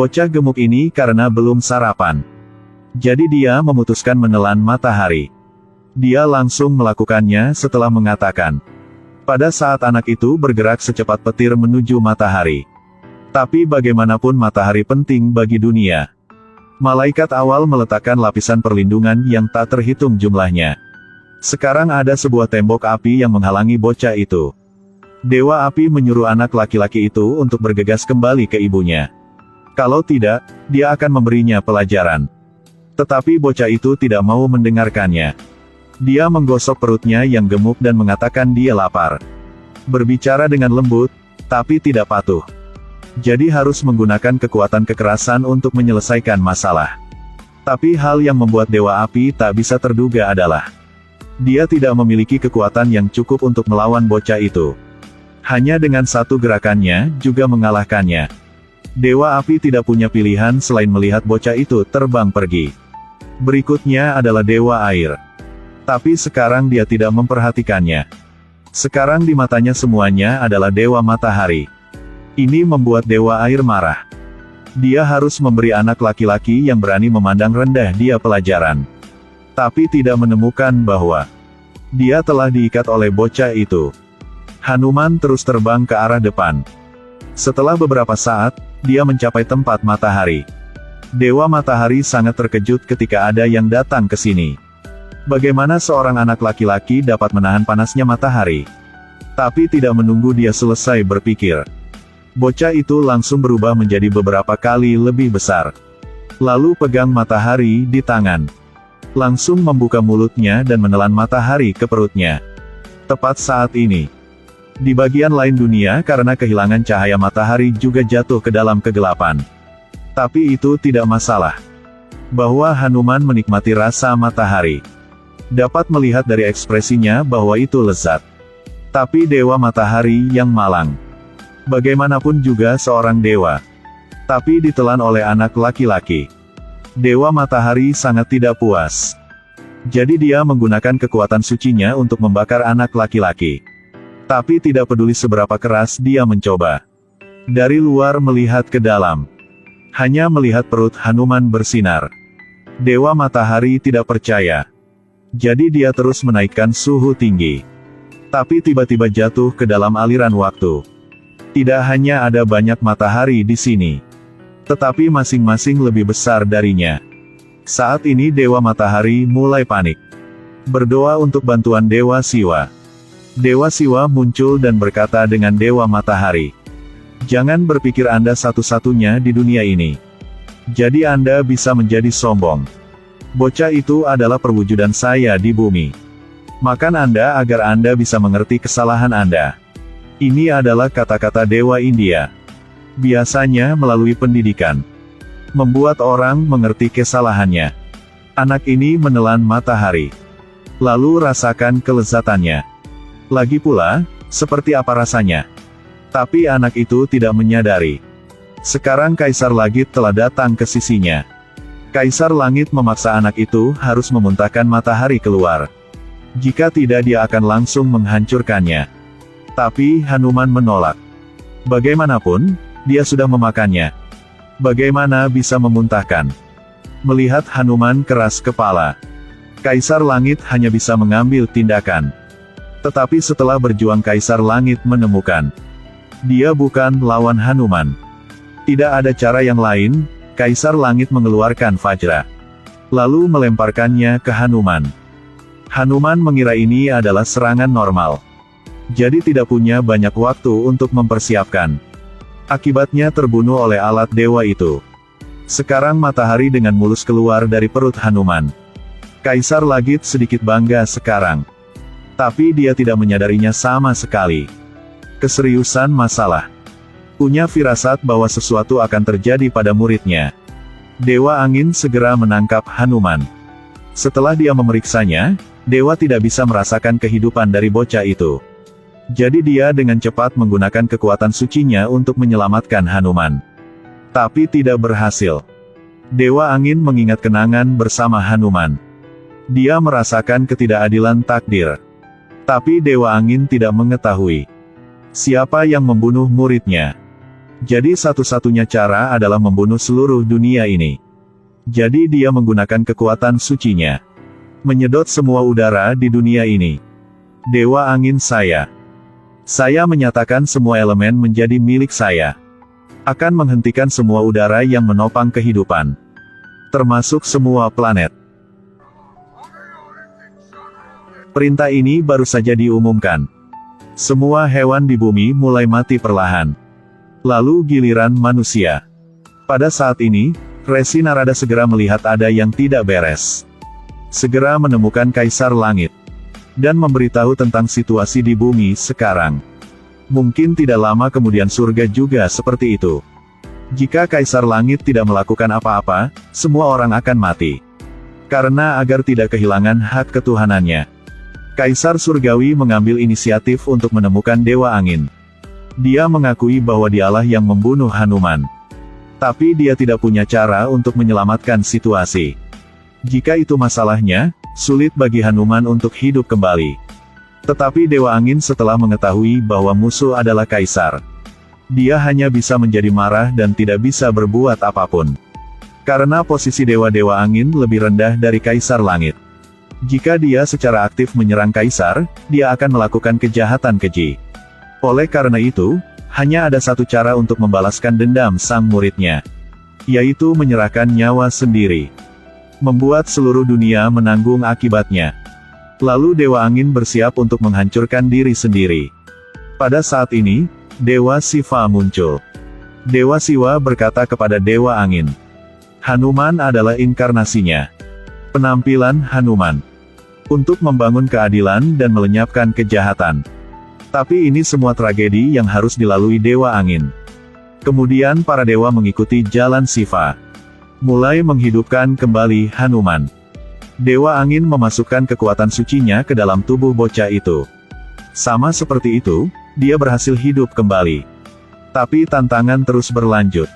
Bocah gemuk ini karena belum sarapan. Jadi dia memutuskan menelan matahari. Dia langsung melakukannya setelah mengatakan, pada saat anak itu bergerak secepat petir menuju matahari. Tapi bagaimanapun matahari penting bagi dunia. Malaikat awal meletakkan lapisan perlindungan yang tak terhitung jumlahnya. Sekarang ada sebuah tembok api yang menghalangi bocah itu. Dewa api menyuruh anak laki-laki itu untuk bergegas kembali ke ibunya. Kalau tidak, dia akan memberinya pelajaran. Tetapi bocah itu tidak mau mendengarkannya. Dia menggosok perutnya yang gemuk dan mengatakan dia lapar. Berbicara dengan lembut, tapi tidak patuh. Jadi harus menggunakan kekuatan kekerasan untuk menyelesaikan masalah. Tapi hal yang membuat Dewa Api tak bisa terduga adalah, dia tidak memiliki kekuatan yang cukup untuk melawan bocah itu. Hanya dengan satu gerakannya, juga mengalahkannya. Dewa Api tidak punya pilihan selain melihat bocah itu terbang pergi. Berikutnya adalah Dewa Air. Tapi sekarang dia tidak memperhatikannya. Sekarang di matanya semuanya adalah Dewa Matahari. Ini membuat Dewa Air marah. Dia harus memberi anak laki-laki yang berani memandang rendah dia pelajaran. Tapi tidak menemukan bahwa dia telah diikat oleh bocah itu. Hanuman terus terbang ke arah depan. Setelah beberapa saat, dia mencapai tempat matahari. Dewa Matahari sangat terkejut ketika ada yang datang ke sini. Bagaimana seorang anak laki-laki dapat menahan panasnya matahari? Tapi tidak menunggu dia selesai berpikir. Bocah itu langsung berubah menjadi beberapa kali lebih besar. Lalu pegang matahari di tangan. Langsung membuka mulutnya dan menelan matahari ke perutnya. Tepat saat ini, di bagian lain dunia karena kehilangan cahaya matahari juga jatuh ke dalam kegelapan. Tapi itu tidak masalah. Bahwa Hanuman menikmati rasa matahari. Dapat melihat dari ekspresinya bahwa itu lezat. Tapi Dewa Matahari yang malang. Bagaimanapun juga seorang dewa. Tapi ditelan oleh anak laki-laki. Dewa Matahari sangat tidak puas. Jadi dia menggunakan kekuatan sucinya untuk membakar anak laki-laki. Tapi tidak peduli seberapa keras dia mencoba. Dari luar melihat ke dalam. Hanya melihat perut Hanuman bersinar. Dewa Matahari tidak percaya. Jadi dia terus menaikkan suhu tinggi. Tapi tiba-tiba jatuh ke dalam aliran waktu. Tidak hanya ada banyak matahari di sini. Tetapi masing-masing lebih besar darinya. Saat ini Dewa Matahari mulai panik. Berdoa untuk bantuan Dewa Siwa. Dewa Siwa muncul dan berkata dengan Dewa Matahari. Jangan berpikir Anda satu-satunya di dunia ini. Jadi Anda bisa menjadi sombong. Bocah itu adalah perwujudan saya di bumi. Makan Anda agar Anda bisa mengerti kesalahan Anda. Ini adalah kata-kata Dewa India. Biasanya melalui pendidikan. Membuat orang mengerti kesalahannya. Anak ini menelan matahari. Lalu rasakan kelezatannya. Lagi pula, seperti apa rasanya? Tapi anak itu tidak menyadari. Sekarang Kaisar Langit telah datang ke sisinya. Kaisar Langit memaksa anak itu harus memuntahkan matahari keluar. Jika tidak dia akan langsung menghancurkannya. Tapi Hanuman menolak. Bagaimanapun, dia sudah memakannya. Bagaimana bisa memuntahkan? Melihat Hanuman keras kepala. Kaisar Langit hanya bisa mengambil tindakan. Tetapi setelah berjuang Kaisar Langit menemukan. Dia bukan lawan Hanuman. Tidak ada cara yang lain, Kaisar Langit mengeluarkan Vajra. Lalu melemparkannya ke Hanuman. Hanuman mengira ini adalah serangan normal. Jadi tidak punya banyak waktu untuk mempersiapkan. Akibatnya terbunuh oleh alat dewa itu. Sekarang matahari dengan mulus keluar dari perut Hanuman. Kaisar Langit sedikit bangga sekarang. Tapi dia tidak menyadarinya sama sekali. Keseriusan masalah. Punya firasat bahwa sesuatu akan terjadi pada muridnya. Dewa Angin segera menangkap Hanuman. Setelah dia memeriksanya, Dewa tidak bisa merasakan kehidupan dari bocah itu. Jadi dia dengan cepat menggunakan kekuatan sucinya untuk menyelamatkan Hanuman. Tapi tidak berhasil. Dewa Angin mengingat kenangan bersama Hanuman. Dia merasakan ketidakadilan takdir. Tapi Dewa Angin tidak mengetahui siapa yang membunuh muridnya. Jadi satu-satunya cara adalah membunuh seluruh dunia ini. Jadi dia menggunakan kekuatan sucinya. Menyedot semua udara di dunia ini. Dewa angin saya. Saya menyatakan semua elemen menjadi milik saya. Akan menghentikan semua udara yang menopang kehidupan. Termasuk semua planet. Perintah ini baru saja diumumkan. Semua hewan di bumi mulai mati perlahan. Lalu giliran manusia. Pada saat ini, Resi Narada segera melihat ada yang tidak beres. Segera menemukan Kaisar Langit. Dan memberitahu tentang situasi di bumi sekarang. Mungkin tidak lama kemudian surga juga seperti itu. Jika Kaisar Langit tidak melakukan apa-apa, semua orang akan mati. Karena agar tidak kehilangan hak ketuhanannya. Kaisar Surgawi mengambil inisiatif untuk menemukan Dewa Angin. Dia mengakui bahwa dialah yang membunuh Hanuman. Tapi dia tidak punya cara untuk menyelamatkan situasi. Jika itu masalahnya, sulit bagi Hanuman untuk hidup kembali. Tetapi Dewa Angin setelah mengetahui bahwa musuh adalah Kaisar. Dia hanya bisa menjadi marah dan tidak bisa berbuat apapun. Karena posisi Dewa-Dewa Angin lebih rendah dari Kaisar Langit. Jika dia secara aktif menyerang Kaisar, dia akan melakukan kejahatan keji. Oleh karena itu, hanya ada satu cara untuk membalaskan dendam sang muridnya. Yaitu menyerahkan nyawa sendiri. Membuat seluruh dunia menanggung akibatnya. Lalu Dewa Angin bersiap untuk menghancurkan diri sendiri. Pada saat ini, Dewa Siva muncul. Dewa Siwa berkata kepada Dewa Angin. Hanuman adalah inkarnasinya. Penampilan Hanuman. Untuk membangun keadilan dan melenyapkan kejahatan. Tapi ini semua tragedi yang harus dilalui Dewa Angin. Kemudian para dewa mengikuti jalan Siva. Mulai menghidupkan kembali Hanuman. Dewa Angin memasukkan kekuatan sucinya ke dalam tubuh bocah itu. Sama seperti itu, dia berhasil hidup kembali. Tapi tantangan terus berlanjut.